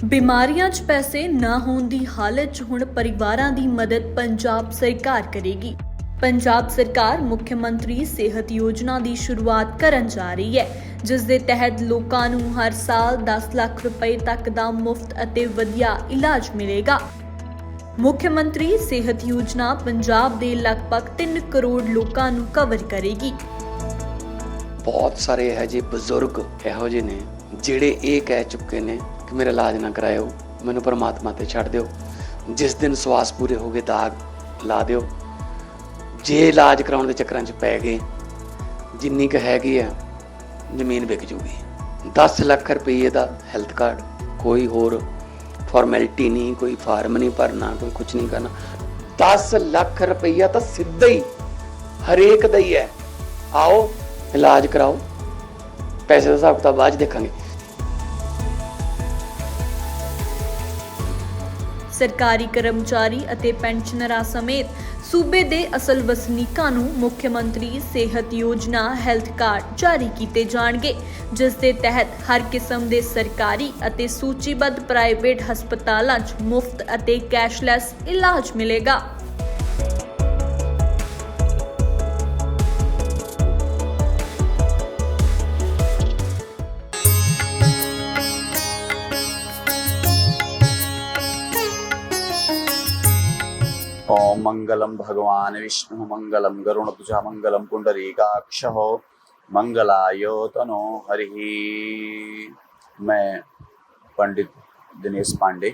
ਬਿਮਾਰੀਆਂ 'ਚ ਪੈਸੇ ਨਾ ਹੋਣ ਦੀ ਹਾਲਤ 'ਚ ਹੁਣ ਪਰਿਵਾਰਾਂ ਦੀ ਮਦਦ ਪੰਜਾਬ ਸਰਕਾਰ ਕਰੇਗੀ। ਪੰਜਾਬ ਸਰਕਾਰ ਮੁੱਖ ਮੰਤਰੀ ਸਿਹਤ ਯੋਜਨਾ ਦੀ ਸ਼ੁਰੂਆਤ ਕਰਨ ਜਾ ਰਹੀ ਹੈ, ਜਿਸ ਦੇ ਤਹਿਤ ਲੋਕਾਂ ਨੂੰ ਹਰ ਸਾਲ 10 ਲੱਖ ਰੁਪਏ ਤੱਕ ਦਾ ਮੁਫਤ ਅਤੇ ਵਧੀਆ ਇਲਾਜ ਮਿਲੇਗਾ। ਮੁੱਖ ਮੰਤਰੀ ਸਿਹਤ ਯੋਜਨਾ ਪੰਜਾਬ ਦੇ ਲਗਭਗ 3 ਕਰੋੜ ਲੋਕਾਂ ਨੂੰ ਕਵਰ ਕਰੇਗੀ। बहुत सारे है जी बजुर्ग ਇਹੋ ਜਿਹੇ ਨੇ ਜਿਹੜੇ ਇਹ ਕਹਿ ਚੁੱਕੇ ਨੇ ਕਿ ਮੇਰਾ ਇਲਾਜ ਨਾ ਕਰਾਇਓ, ਮੈਨੂੰ ਪਰਮਾਤਮਾ ਤੇ ਛੱਡ ਦਿਓ, ਜਿਸ ਦਿਨ ਸਵਾਸ ਪੂਰੇ ਹੋ ਗਏ ਦਾਗ ਲਾ ਦਿਓ। ਜੇ ਇਲਾਜ ਕਰਾਉਣ ਦੇ ਚੱਕਰਾਂ 'ਚ ਪੈ ਗਏ, ਜਿੰਨੀ ਕੁ ਹੈਗੀ ਆ ਜ਼ਮੀਨ ਵਿਕ ਜੂਗੀ। 10 ਲੱਖ ਰੁਪਏ ਦਾ ਹੈਲਥ ਕਾਰਡ, ਕੋਈ ਹੋਰ ਫਾਰਮੈਲਿਟੀ ਨਹੀਂ, ਕੋਈ ਫਾਰਮ ਨਹੀਂ ਭਰਨਾ, ਕੋਈ ਕੁਝ ਨਹੀਂ ਕਰਨਾ। 10 ਲੱਖ ਰੁਪਈਆ ਤਾਂ ਸਿੱਧਾ ਹੀ ਹਰੇਕ ਦਾ ਹੀ ਹੈ। आओ इलाज कराओ, पैसे का हिसाब किताब बाद देखेंगे। ਸਰਕਾਰੀ ਕਰਮਚਾਰੀ ਅਤੇ ਪੈਨਸ਼ਨਰਾਂ ਸਮੇਤ ਸੂਬੇ ਦੇ ਅਸਲ ਵਸਨੀਕਾਂ ਨੂੰ ਮੁੱਖ ਮੰਤਰੀ ਸਿਹਤ ਯੋਜਨਾ ਹੈਲਥ ਕਾਰਡ ਜਾਰੀ ਕੀਤੇ ਜਾਣਗੇ, ਜਿਸ ਦੇ ਤਹਿਤ ਹਰ ਕਿਸਮ ਦੇ ਸਰਕਾਰੀ ਅਤੇ ਸੂਚੀਬੱਧ ਪ੍ਰਾਈਵੇਟ ਹਸਪਤਾਲਾਂ 'ਚ ਮੁਫਤ ਅਤੇ ਕੈਸ਼ਲੈਸ ਇਲਾਜ ਮਿਲੇਗਾ। ओम मंगलम भगवान विष्णु मंगलम गरुणध्वजा मंगलम पुंडरीकाक्ष मंगलायो तनो हरि। मैं पंडित दिनेश पांडे,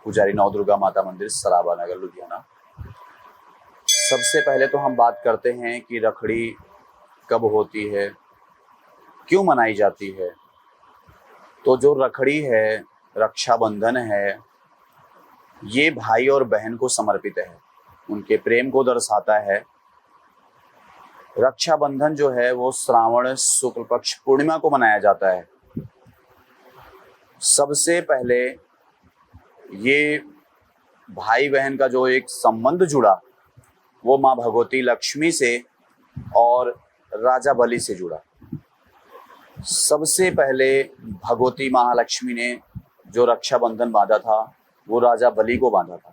पुजारी नौ दुर्गा माता मंदिर सराबा नगर लुधियाना। सबसे पहले तो हम बात करते हैं कि रखड़ी कब होती है, क्यों मनाई जाती है। तो जो रखड़ी है, रक्षाबंधन है, ये भाई और बहन को समर्पित है, उनके प्रेम को दर्शाता है। रक्षाबंधन जो है वो श्रावण शुक्ल पक्ष पूर्णिमा को मनाया जाता है। सबसे पहले ये भाई बहन का जो एक संबंध जुड़ा वो माँ भगवती लक्ष्मी से और राजा बलि से जुड़ा। सबसे पहले भगवती महालक्ष्मी ने जो रक्षाबंधन बांधा था वो राजा बलि को बांधा था।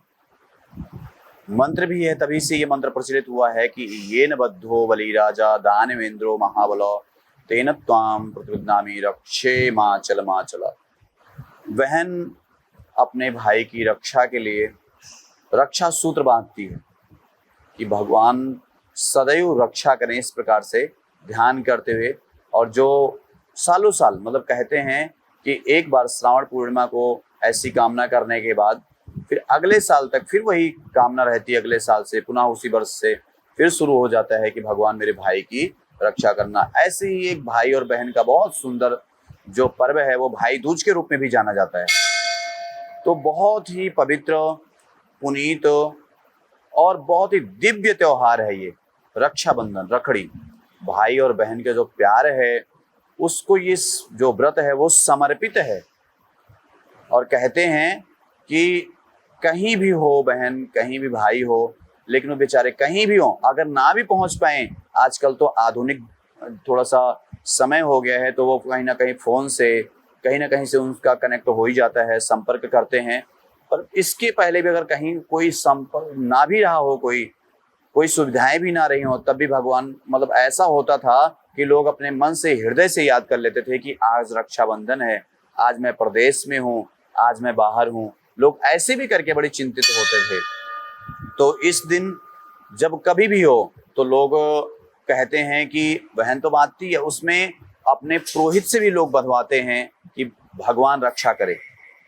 मंत्र भी है, तभी से ये मंत्र प्रचलित हुआ है कि ये न बद्धो बलि राजा दानवेंद्रो महाबलो तेन त्वाम प्रतिविद्नामी रक्षे माचल माचला। बहन अपने भाई की रक्षा के लिए रक्षा सूत्र बांधती है कि भगवान सदैव रक्षा करें, इस प्रकार से ध्यान करते हुए। और जो सालों साल मतलब कहते हैं कि एक बार श्रावण पूर्णिमा को ऐसी कामना करने के बाद फिर अगले साल तक फिर वही कामना रहती है, अगले साल से पुनः उसी वर्ष से फिर शुरू हो जाता है कि भगवान मेरे भाई की रक्षा करना। ऐसे ही एक भाई और बहन का बहुत सुंदर जो पर्व है वो भाई दूज के रूप में भी जाना जाता है। तो बहुत ही पवित्र, पुनीत और बहुत ही दिव्य त्योहार है ये रक्षाबंधन, रखड़ी। भाई और बहन के जो प्यार है उसको ये जो व्रत है वो समर्पित है। और कहते हैं कि कहीं भी हो बहन, कहीं भी भाई हो, लेकिन वो बेचारे कहीं भी हो, अगर ना भी पहुंच पाए, आजकल तो आधुनिक थोड़ा सा समय हो गया है, तो वो कहीं ना कहीं फोन से कहीं ना कहीं से उनका कनेक्ट हो ही जाता है, संपर्क करते हैं। पर इसके पहले भी अगर कहीं कोई संपर्क ना भी रहा हो, कोई सुविधाएं भी ना रही हो, तब भी भगवान मतलब ऐसा होता था कि लोग अपने मन से, हृदय से याद कर लेते थे कि आज रक्षाबंधन है, आज मैं प्रदेश में हूँ, आज मैं बाहर हूँ। लोग ऐसे भी करके बड़े चिंतित होते थे। तो इस दिन जब कभी भी हो तो लोग कहते हैं कि बहन तो बांधती है, उसमें अपने पुरोहित से भी लोग बंधवाते हैं कि भगवान रक्षा करे।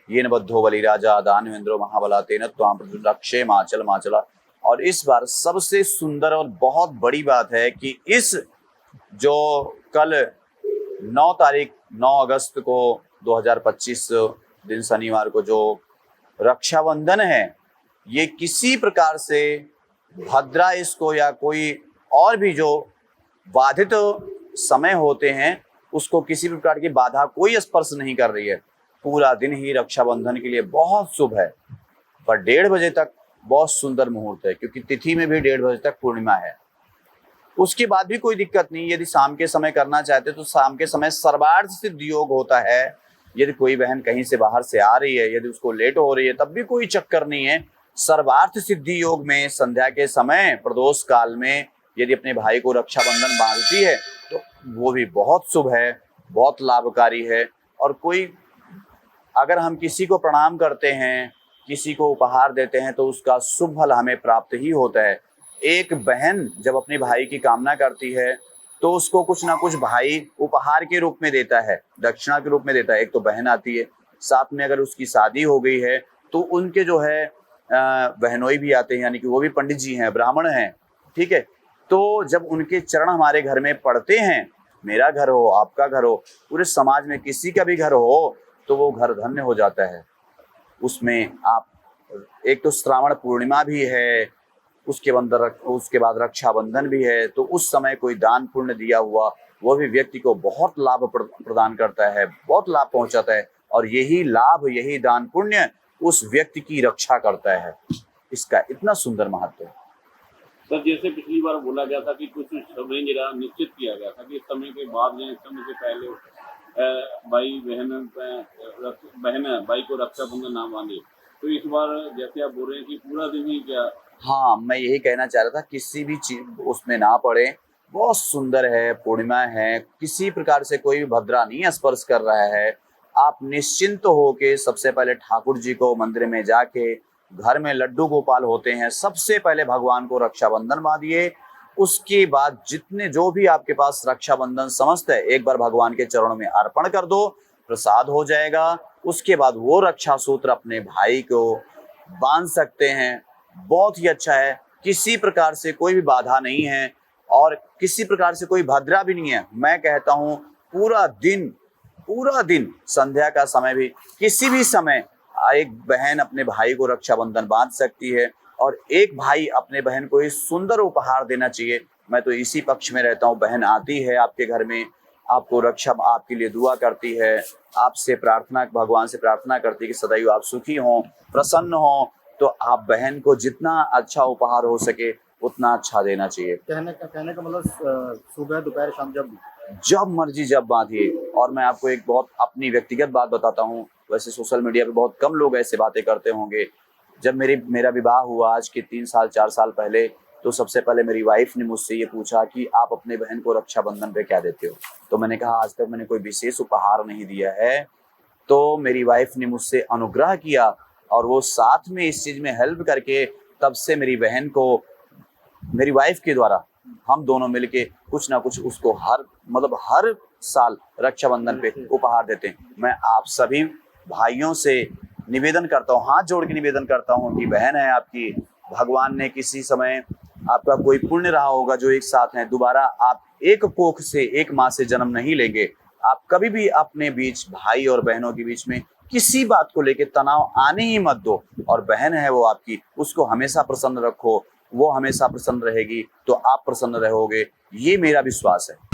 ये न बद्धो बलि राजा दानवेंद्रो महाबला तेन त्वाम रक्षे माचल माचला। और इस बार सबसे सुंदर और बहुत बड़ी बात है कि इस जो कल 9 अगस्त को 2025 दिन शनिवार को जो रक्षाबंधन है, ये किसी प्रकार से भद्रा इसको या कोई और भी जो बाधित समय होते हैं उसको किसी भी प्रकार की बाधा कोई स्पर्श नहीं कर रही है। पूरा दिन ही रक्षाबंधन के लिए बहुत शुभ है, पर 1:30 बजे तक बहुत सुंदर मुहूर्त है, क्योंकि तिथि में भी 1:30 बजे तक पूर्णिमा है। उसके बाद भी कोई दिक्कत नहीं, यदि शाम के समय करना चाहते तो शाम के समय सर्वार्थ सिद्ध योग होता है। यदि कोई बहन कहीं से बाहर से आ रही है, यदि उसको लेट हो रही है, तब भी कोई चक्कर नहीं है। सर्वार्थ सिद्धि योग में संध्या के समय प्रदोष काल में यदि अपने भाई को रक्षाबंधन बांधती है तो वो भी बहुत शुभ है, बहुत लाभकारी है। और कोई अगर हम किसी को प्रणाम करते हैं, किसी को उपहार देते हैं तो उसका शुभ फल हमें प्राप्त ही होता है। एक बहन जब अपने भाई की कामना करती है तो उसको कुछ ना कुछ भाई उपहार के रूप में देता है, दक्षिणा के रूप में देता है। एक तो बहन आती है, साथ में अगर उसकी शादी हो गई है तो उनके जो है बहनोई भी आते हैं, यानी कि वो भी पंडित जी हैं, ब्राह्मण हैं, ठीक है। तो जब उनके चरण हमारे घर में पड़ते हैं, मेरा घर हो, आपका घर हो, पूरे समाज में किसी का भी घर हो, तो वो घर धन्य हो जाता है। उसमें आप एक तो श्रावण पूर्णिमा भी है, उसके बाद रक्षाबंधन भी है, तो उस समय कोई दान पुण्य दिया हुआ वो भी व्यक्ति को बहुत लाभ प्रदान करता है, बहुत लाभ पहुंचाता है। और यही लाभ, यही दान पुण्य उस व्यक्ति की रक्षा करता है। इसका इतना सुंदर महत्व है। सर, जैसे पिछली बार बोला गया था कि कुछ समय निश्चित किया गया था कि इस समय के बाद या इस समय से पहले बहन भाई को रक्षाबंधन ना बांधे, तो इस बार जैसे आप बोल रहे हैं कि पूरा दिन ही क्या? हाँ, मैं यही कहना चाह रहा था, किसी भी चीज उसमें ना पड़े। बहुत सुंदर है, पूर्णिमा है, किसी प्रकार से कोई भी भद्रा नहीं स्पर्श कर रहा है। आप निश्चिंत होके सबसे पहले ठाकुर जी को मंदिर में जाके, घर में लड्डू गोपाल होते हैं, सबसे पहले भगवान को रक्षाबंधन बांधिए। उसके बाद जितने जो भी आपके पास रक्षाबंधन समस्त है, एक बार भगवान के चरणों में अर्पण कर दो, प्रसाद हो जाएगा। उसके बाद वो रक्षा सूत्र अपने भाई को बांध सकते हैं। बहुत ही अच्छा है, किसी प्रकार से कोई भी बाधा नहीं है और किसी प्रकार से कोई भद्रा भी नहीं है। मैं कहता हूँ पूरा दिन संध्या का समय भी, किसी भी समय एक बहन अपने भाई को रक्षाबंधन बांध सकती है और एक भाई अपने बहन को एक सुंदर उपहार देना चाहिए। मैं तो इसी पक्ष में रहता हूँ। बहन आती है आपके घर में, आपको आपके लिए दुआ करती है, आपसे प्रार्थना, भगवान से प्रार्थना करती है कि सदैव आप सुखी हों, प्रसन्न हों, तो आप बहन को जितना अच्छा उपहार हो सके उतना अच्छा देना चाहिए। कहने का मतलब सुबह दोपहर शाम जब मर्जी जब बांधिए। और मैं आपको एक बहुत अपनी व्यक्तिगत बात बताता हूँ। वैसे सोशल मीडिया पे बहुत कम लोग ऐसे बातें करते होंगे। जब मेरा विवाह हुआ आज के 3 साल 4 साल पहले, तो सबसे पहले मेरी वाइफ ने मुझसे ये पूछा कि आप अपने बहन को रक्षाबंधन पे क्या देते हो। तो मैंने कहा आज तक मैंने कोई विशेष उपहार नहीं दिया है। तो मेरी वाइफ ने मुझसे अनुग्रह किया और वो साथ में इस चीज में हेल्प करके, तब से मेरी बहन को मेरी वाइफ के द्वारा हम दोनों मिलके कुछ ना कुछ उसको हर साल रक्षाबंधन पे उपहार देते हैं। मैं आप सभी भाइयों से निवेदन करता हूँ, हाथ जोड़ के निवेदन करता हूँ कि बहन है आपकी, भगवान ने किसी समय आपका कोई पुण्य रहा होगा जो एक साथ है, दोबारा आप एक कोख से, एक माँ से जन्म नहीं लेंगे। आप कभी भी अपने बीच, भाई और बहनों के बीच में किसी बात को लेके तनाव आने ही मत दो। और बहन है वो आपकी, उसको हमेशा प्रसन्न रखो, वो हमेशा प्रसन्न रहेगी तो आप प्रसन्न रहोगे, ये मेरा विश्वास है।